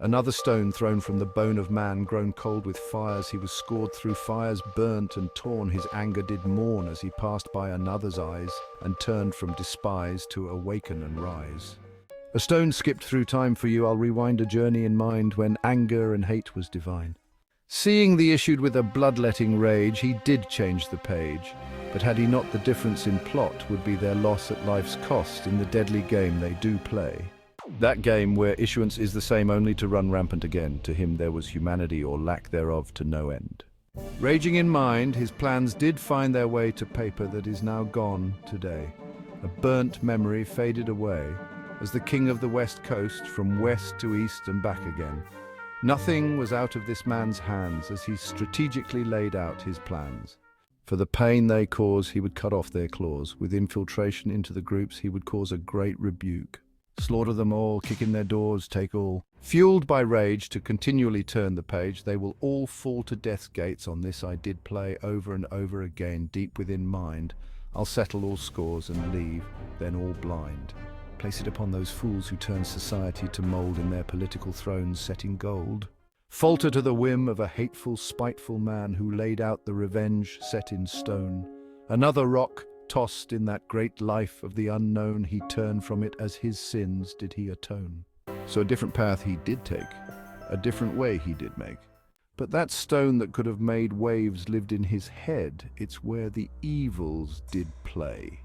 Another stone thrown from the bone of man, grown cold with fires. He was scored through fires, burnt and torn. His anger did mourn as he passed by another's eyes, and turned from despise to awaken and rise. A stone skipped through time for you. I'll rewind a journey in mind when anger and hate was divine. Seeing the issued with a bloodletting rage, he did change the page. But had he not, the difference in plot would be their loss at life's cost in the deadly game they do play. That game where issuance is the same only to run rampant again. To him there was humanity or lack thereof to no end. Raging in mind, his plans did find their way to paper that is now gone today. A burnt memory faded away as the king of the west coast, from west to east and back again. Nothing was out of this man's hands as he strategically laid out his plans. For the pain they cause, he would cut off their claws. With infiltration into the groups, he would cause a great rebuke. Slaughter them all, kick in their doors, take all. Fueled by rage to continually turn the page, they will all fall to death's gates. On this I did play over and over again, deep within mind. I'll settle all scores and leave, then all blind. Place it upon those fools who turn society to mould in their political thrones set in gold. Falter to the whim of a hateful, spiteful man who laid out the revenge set in stone. Another rock, tossed in that great life of the unknown, he turned from it as his sins did he atone. So a different path he did take, a different way he did make. But that stone that could have made waves lived in his head. It's where the evils did play.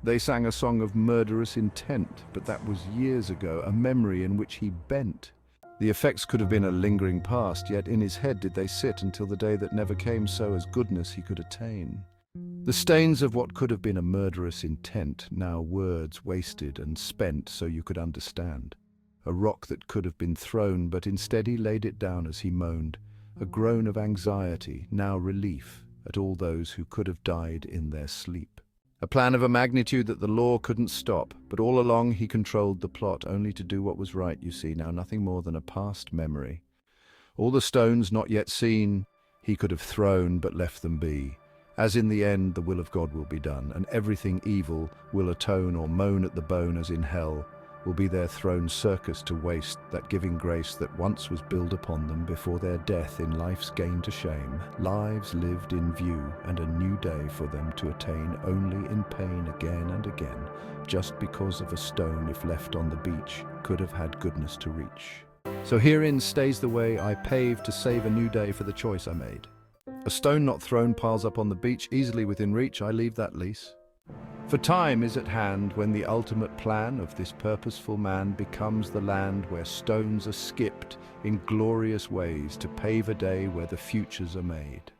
They sang a song of murderous intent, but that was years ago, a memory in which he bent. The effects could have been a lingering past, yet in his head did they sit until the day that never came, so as goodness he could attain. The stains of what could have been a murderous intent, now words wasted and spent so you could understand. A rock that could have been thrown, but instead he laid it down as he moaned. A groan of anxiety, now relief, at all those who could have died in their sleep. A plan of a magnitude that the law couldn't stop, but all along he controlled the plot, only to do what was right, you see, now nothing more than a past memory. All the stones not yet seen, he could have thrown, but left them be. As in the end the will of God will be done, and everything evil will atone or moan at the bone as in hell, will be their thrown circus to waste that giving grace that once was built upon them before their death in life's gain to shame, lives lived in view, and a new day for them to attain only in pain again and again, just because of a stone, if left on the beach, could have had goodness to reach. So herein stays the way I paved to save a new day for the choice I made. A stone not thrown piles up on the beach, easily within reach, I leave that lease. For time is at hand when the ultimate plan of this purposeful man becomes the land where stones are skipped in glorious ways to pave a day where the futures are made.